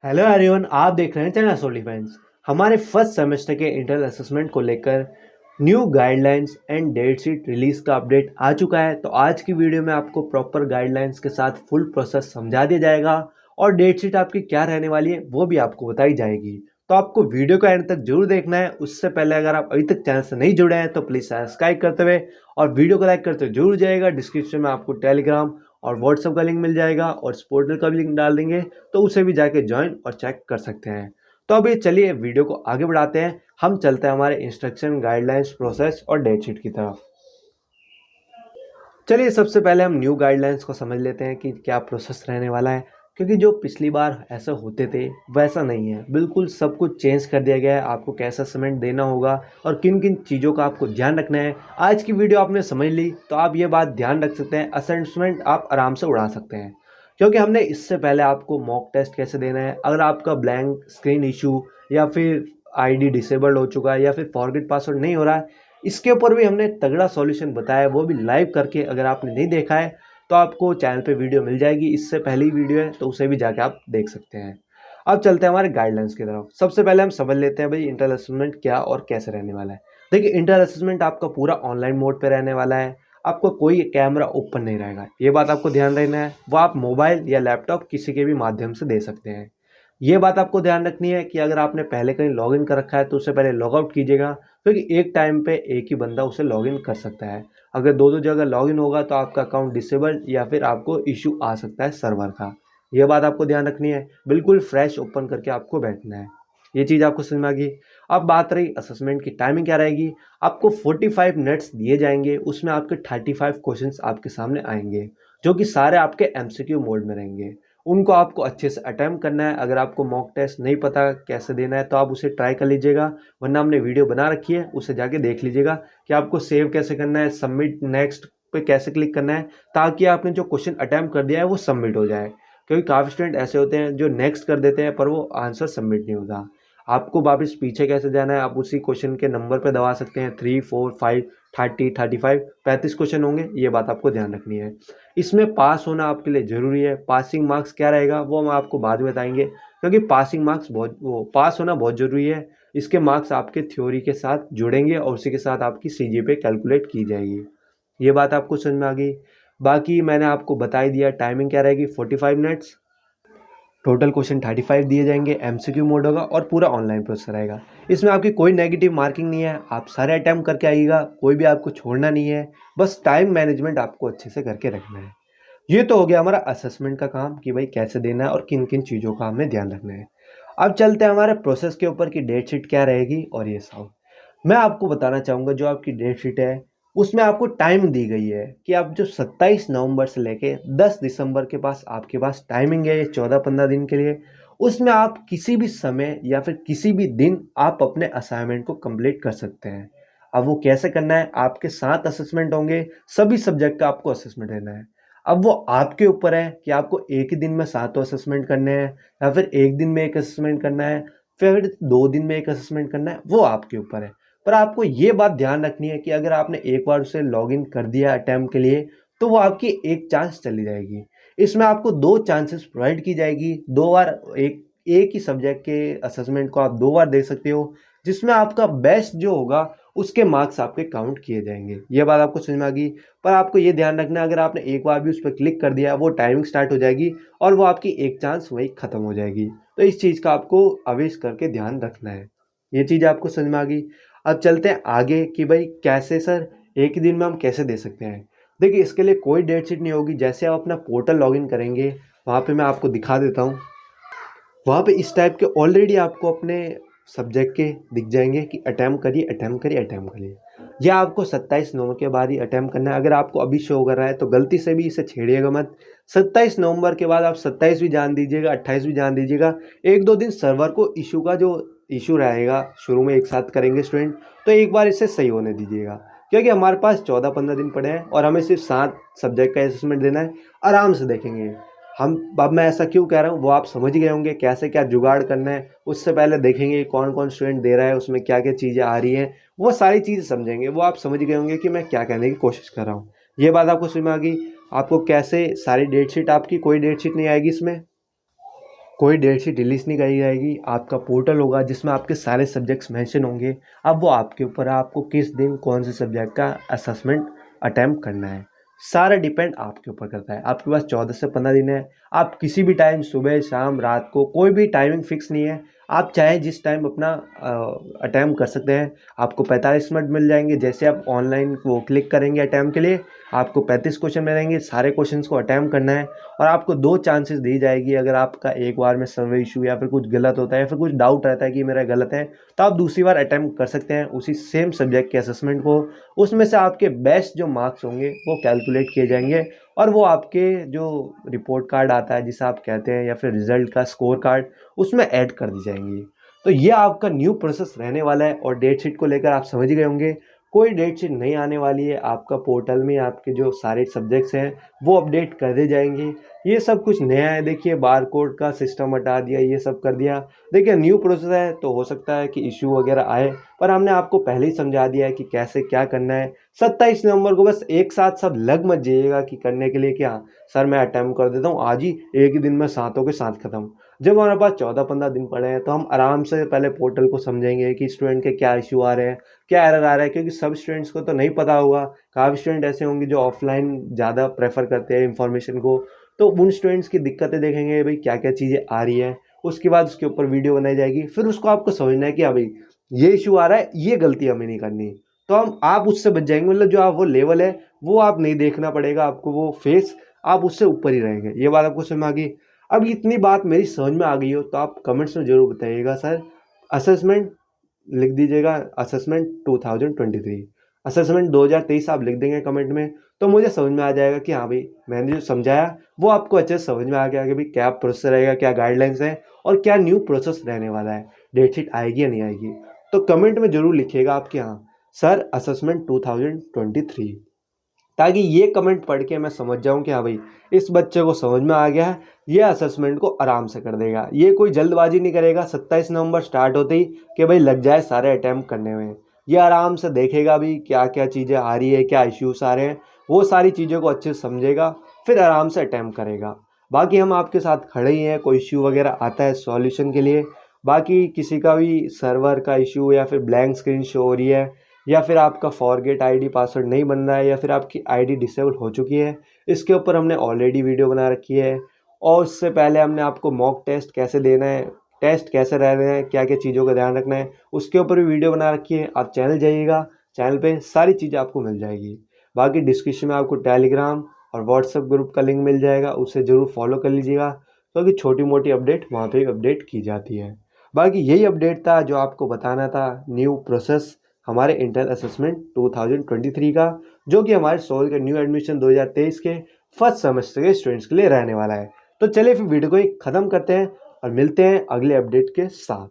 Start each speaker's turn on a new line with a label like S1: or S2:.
S1: Hello everyone, आप देख रहे हैं चैनल सोल डिफेंस। हमारे फर्स्ट सेमेस्टर के इंटरनल असेसमेंट को लेकर new guidelines and date sheet release का अपडेट आ चुका है। तो आज की वीडियो में आपको प्रॉपर गाइडलाइंस के साथ फुल प्रोसेस समझा दिया जाएगा और डेट शीट आपकी क्या रहने वाली है वो भी आपको बताई जाएगी। तो आपको वीडियो को एंड तक जरूर देखना है। उससे पहले अगर आप अभी तक चैनल से नहीं जुड़े हैं तो प्लीज सब्सक्राइब करते हुए और वीडियो को लाइक करते जरूर जाएगा। डिस्क्रिप्शन में आपको टेलीग्राम और व्हाट्सएप का लिंक मिल जाएगा और पोर्टल का भी लिंक डाल देंगे, तो उसे भी जाके ज्वाइन और चेक कर सकते हैं। तो अभी चलिए वीडियो को आगे बढ़ाते हैं। हम चलते हैं हमारे इंस्ट्रक्शन, गाइडलाइंस, प्रोसेस और डेट शीट की तरफ। चलिए सबसे पहले हम न्यू गाइडलाइंस को समझ लेते हैं कि क्या प्रोसेस रहने वाला है। क्योंकि जो पिछली बार ऐसा होते थे वैसा नहीं है, बिल्कुल सब कुछ चेंज कर दिया गया है। आपको कैसा सीमेंट देना होगा और किन किन चीज़ों का आपको ध्यान रखना है, आज की वीडियो आपने समझ ली तो आप ये बात ध्यान रख सकते हैं। असेसमेंट आप आराम से उड़ा सकते हैं, क्योंकि हमने इससे पहले आपको मॉक टेस्ट कैसे देना है, अगर आपका ब्लैंक स्क्रीन इशू या फिर आईडी डिसेबल्ड हो चुका है या फिर फॉरगेट पासवर्ड नहीं हो रहा है, इसके ऊपर भी हमने तगड़ा सॉल्यूशन बताया है, वो भी लाइव करके। अगर आपने नहीं देखा है तो आपको चैनल पे वीडियो मिल जाएगी, इससे पहली वीडियो है तो उसे भी जाके आप देख सकते हैं। अब चलते हैं हमारे गाइडलाइंस की तरफ। सबसे पहले हम समझ लेते हैं भाई इंटर असेसमेंट क्या और कैसे रहने वाला है। देखिए, इंटर असेसमेंट आपका पूरा ऑनलाइन मोड पे रहने वाला है। आपको कोई कैमरा ओपन नहीं रहेगा, ये बात आपको ध्यान रखना है। वो आप मोबाइल या लैपटॉप किसी के भी माध्यम से दे सकते हैं। ये बात आपको ध्यान रखनी है कि अगर आपने पहले कहीं लॉगिन कर रखा है तो उससे पहले लॉग आउट कीजिएगा, क्योंकि एक टाइम पे एक ही बंदा उसे लॉगिन कर सकता है। अगर दो दो जगह लॉगिन होगा तो आपका अकाउंट डिसेबल या फिर आपको इशू आ सकता है सर्वर का। ये बात आपको ध्यान रखनी है, बिल्कुल फ्रेश ओपन करके आपको बैठना है। ये चीज़ आपको समझ में आ गई। अब बात रही असेसमेंट की टाइमिंग क्या रहेगी। आपको 45 मिनट्स दिए जाएंगे, उसमें आपके 35 क्वेश्चंस आपके सामने आएंगे, जो कि सारे आपके एमसीक्यू मोड में रहेंगे। उनको आपको अच्छे से अटेम्प्ट करना है। अगर आपको मॉक टेस्ट नहीं पता कैसे देना है तो आप उसे ट्राई कर लीजिएगा, वरना हमने वीडियो बना रखी है, उसे जाके देख लीजिएगा कि आपको सेव कैसे करना है, सबमिट नेक्स्ट पे कैसे क्लिक करना है, ताकि आपने जो क्वेश्चन अटेम्प्ट कर दिया है वो सबमिट हो जाए। क्योंकि काफ़ी स्टूडेंट ऐसे होते हैं जो नेक्स्ट कर देते हैं पर वो आंसर सबमिट नहीं होता। आपको वापस पीछे कैसे जाना है, आप उसी क्वेश्चन के नंबर पर दबा सकते हैं, 3, 4, 5, 30, 35, 35 क्वेश्चन होंगे। ये बात आपको ध्यान रखनी है। इसमें पास होना आपके लिए ज़रूरी है। पासिंग मार्क्स क्या रहेगा वो हम आपको बाद में बताएंगे, क्योंकि पासिंग मार्क्स बहुत, वो पास होना बहुत ज़रूरी है। इसके मार्क्स आपके थ्योरी के साथ जुड़ेंगे और उसी के साथ आपकी सीजीपीए कैलकुलेट की जाएगी। ये बात आपको समझ में आ गई। बाकी मैंने आपको बता ही दिया, टाइमिंग क्या रहेगी, 45 मिनट्स। टोटल क्वेश्चन 35 दिए जाएंगे, एमसीक्यू मोड होगा और पूरा ऑनलाइन प्रोसेस रहेगा। इसमें आपकी कोई नेगेटिव मार्किंग नहीं है, आप सारे अटैम्प्ट करके आइएगा, कोई भी आपको छोड़ना नहीं है। बस टाइम मैनेजमेंट आपको अच्छे से करके रखना है। ये तो हो गया हमारा असेसमेंट का काम कि भाई कैसे देना है और किन किन चीज़ों का हमें ध्यान रखना है। अब चलते हैं हमारे प्रोसेस के ऊपर कि डेट शीट क्या रहेगी और ये सब। मैं आपको बताना चाहूँगा, जो आपकी डेट शीट है उसमें आपको टाइम दी गई है कि आप जो 27 नवंबर से लेके 10 दिसंबर के पास आपके पास टाइमिंग है, ये 14-15 दिन के लिए। उसमें आप किसी भी समय या फिर किसी भी दिन आप अपने असाइनमेंट को कंप्लीट कर सकते हैं। अब वो कैसे करना है, आपके 7 असेसमेंट होंगे, सभी सब्जेक्ट का आपको असेसमेंट देना है। अब वो आपके ऊपर है कि आपको एक ही दिन में सातों असेसमेंट करने हैं या फिर एक दिन में एक असेसमेंट करना है, फिर 2 दिन में एक असेसमेंट करना है, वो आपके ऊपर है। पर आपको ये बात ध्यान रखनी है कि अगर आपने एक बार उसे लॉगिन कर दिया अटेम्प्ट के लिए तो वो आपकी एक चांस चली जाएगी। इसमें आपको 2 चांसेस प्रोवाइड की जाएगी, 2 बार एक एक ही सब्जेक्ट के असेसमेंट को आप 2 बार दे सकते हो, जिसमें आपका बेस्ट जो होगा उसके मार्क्स आपके काउंट किए जाएंगे। ये बात आपको समझ में आ गई। पर आपको ये ध्यान रखना है, अगर आपने एक बार भी उस पर क्लिक कर दिया वो टाइमिंग स्टार्ट हो जाएगी और वो आपकी एक चांस वही खत्म हो जाएगी। तो इस चीज़ का आपको अवेश करके ध्यान रखना है। ये चीज़ आपको समझ में आ गई। अब चलते हैं आगे कि भाई कैसे सर एक ही दिन में हम कैसे दे सकते हैं। देखिए, इसके लिए कोई डेट शीट नहीं होगी। जैसे आप अपना पोर्टल लॉगिन करेंगे, वहाँ पे मैं आपको दिखा देता हूँ। वहाँ पे इस टाइप के ऑलरेडी आपको अपने सब्जेक्ट के दिख जाएंगे कि अटैम्प्ट करिए, अटैम्प्ट करिए, अटैम्प्ट करिए। या आपको 27 नवंबर के बाद ही अटैम्प्ट करना है। अगर आपको अभी शो कर रहा है तो गलती से भी इसे छेड़िएगा मत। 27 नवंबर के बाद आप 27 भी जान दीजिएगा, 28 भी जान दीजिएगा। एक दो दिन सर्वर को इशू का जो इशू रहेगा, शुरू में एक साथ करेंगे स्टूडेंट, तो एक बार इसे सही होने दीजिएगा। क्योंकि हमारे पास 14-15 दिन पड़े हैं और हमें सिर्फ 7 सब्जेक्ट का असेसमेंट देना है। आराम से देखेंगे हम। अब मैं ऐसा क्यों कह रहा हूँ वो आप समझ ही गए होंगे, कैसे क्या जुगाड़ करना है। उससे पहले देखेंगे कौन कौन स्टूडेंट दे रहा है, उसमें क्या क्या चीज़ें आ रही हैं, वो सारी चीज़ें समझेंगे। वो आप समझ गए होंगे कि मैं क्या कहने की कोशिश कर रहा हूँ। ये बात आपको समझ में आ गई। आपको कैसे सारी डेट शीट, आपकी कोई डेट शीट नहीं आएगी इसमें। कोई डेट शीट रिलीज़ नहीं करी जाएगी। आपका पोर्टल होगा जिसमें आपके सारे सब्जेक्ट्स मेंशन होंगे। अब वो आपके ऊपर है, आपको किस दिन कौन से सब्जेक्ट का असेसमेंट अटेम्प्ट करना है। सारा डिपेंड आपके ऊपर करता है। आपके पास 14 से 15 दिन है। आप किसी भी टाइम, सुबह, शाम, रात को, कोई भी टाइमिंग फिक्स नहीं है। आप चाहे जिस टाइम अपना अटेम्प्ट कर सकते हैं। आपको 45 मिनट मिल जाएंगे। जैसे आप ऑनलाइन वो क्लिक करेंगे अटेम्प्ट के लिए, आपको 35 क्वेश्चन मिलेंगे। सारे क्वेश्चंस को अटेम्प्ट करना है और आपको 2 चांसेस दी जाएगी। अगर आपका एक बार में सर्वर इशू या फिर कुछ गलत होता है या फिर कुछ डाउट रहता है कि मेरा गलत है, तो आप दूसरी बार अटेम्प्ट कर सकते हैं उसी सेम सब्जेक्ट के असेसमेंट को। उसमें से आपके बेस्ट जो मार्क्स होंगे वो कैलकुलेट किए जाएंगे और वो आपके जो रिपोर्ट कार्ड आता है जिसे आप कहते हैं, या फिर रिजल्ट का स्कोर कार्ड, उसमें ऐड कर दी जाएंगी। तो ये आपका न्यू प्रोसेस रहने वाला है। और डेट शीट को लेकर आप समझ गए होंगे, कोई डेट शीट नहीं आने वाली है। आपका पोर्टल में आपके जो सारे सब्जेक्ट्स हैं वो अपडेट कर दे जाएंगे। ये सब कुछ नया है। देखिए, बारकोड का सिस्टम हटा दिया, ये सब कर दिया। देखिए, न्यू प्रोसेस है तो हो सकता है कि इश्यू वगैरह आए, पर हमने आपको पहले ही समझा दिया है कि कैसे क्या करना है। 27 नवंबर को बस एक साथ सब लग मत जाइएगा कि करने के लिए कि हाँ सर मैं अटेम्प्ट कर देता हूँ आज ही, एक ही दिन में सातों के साथ खत्म। जब हमारे पास 14-15 दिन पड़े हैं तो हम आराम से पहले पोर्टल को समझेंगे कि स्टूडेंट के क्या इशू आ रहे हैं, क्या एरर आ रहा है। क्योंकि सब स्टूडेंट्स को तो नहीं पता होगा। काफ़ी स्टूडेंट ऐसे होंगे जो ऑफलाइन ज़्यादा प्रेफर करते हैं इंफॉर्मेशन को। तो उन स्टूडेंट्स की दिक्कतें देखेंगे भाई, क्या क्या चीज़ें आ रही हैं। उसके बाद उसके ऊपर वीडियो बनाई जाएगी। फिर उसको आपको समझना है कि हाँ भाई ये इशू आ रहा है, ये गलती हमें नहीं करनी। तो हम आप उससे बच जाएंगे। मतलब जो आप वो लेवल है वो आप नहीं देखना पड़ेगा आपको, वो फेस आप उससे ऊपर ही रहेंगे। ये बात आपको समझ में आ गई। अब इतनी बात मेरी समझ में आ गई हो तो आप कमेंट्स में ज़रूर बताइएगा सर असेसमेंट लिख दीजिएगा, असेसमेंट 2023, असेसमेंट 2023 आप लिख देंगे कमेंट में। तो मुझे समझ में आ जाएगा कि हाँ भाई मैंने जो समझाया वो आपको अच्छे से समझ में आ गया कि भाई क्या प्रोसेस रहेगा, क्या गाइडलाइंस है और क्या न्यू प्रोसेस रहने वाला है। डेट शीट आएगी या नहीं आएगी। तो कमेंट में ज़रूर लिखिएगा आपके हाँ सर असेसमेंट 2023, ताकि ये कमेंट पढ़ के मैं समझ जाऊं कि हाँ भाई इस बच्चे को समझ में आ गया है, ये असेसमेंट को आराम से कर देगा। ये कोई जल्दबाजी नहीं करेगा 27 नवंबर स्टार्ट होते ही कि भाई लग जाए सारे अटैम्प्ट करने में। ये आराम से देखेगा भी क्या क्या चीज़ें आ रही है, क्या इश्यूज आ रहे हैं, वो सारी चीज़ों को अच्छे से समझेगा, फिर आराम से अटैम्प्ट करेगा। बाकी हम आपके साथ खड़े ही हैं, कोई इश्यू वगैरह आता है सॉल्यूशन के लिए। बाकी किसी का भी सर्वर का इशू या फिर ब्लैंक स्क्रीन शो हो रही है, या फिर आपका फॉरगेट आईडी पासवर्ड नहीं बन रहा है, या फिर आपकी आईडी डिसेबल हो चुकी है, इसके ऊपर हमने ऑलरेडी वीडियो बना रखी है। और उससे पहले हमने आपको मॉक टेस्ट कैसे देना है, टेस्ट कैसे रहना है, क्या क्या चीज़ों का ध्यान रखना है, उसके ऊपर भी वीडियो बना रखी है। आप चैनल जाइएगा, चैनल पे सारी चीज़ें आपको मिल जाएगी। बाकी डिस्क्रिप्शन में आपको टेलीग्राम और व्हाट्सएप ग्रुप का लिंक मिल जाएगा, उसे ज़रूर फॉलो कर लीजिएगा क्योंकि छोटी मोटी अपडेट वहाँ पे अपडेट की जाती है। बाकी यही अपडेट था जो आपको बताना था, न्यू प्रोसेस हमारे इंटर असेसमेंट 2023 का, जो कि हमारे सोल के न्यू एडमिशन 2023 के फर्स्ट सेमेस्टर के स्टूडेंट्स के लिए रहने वाला है। तो चलिए फिर वीडियो को ही ख़त्म करते हैं और मिलते हैं अगले अपडेट के साथ।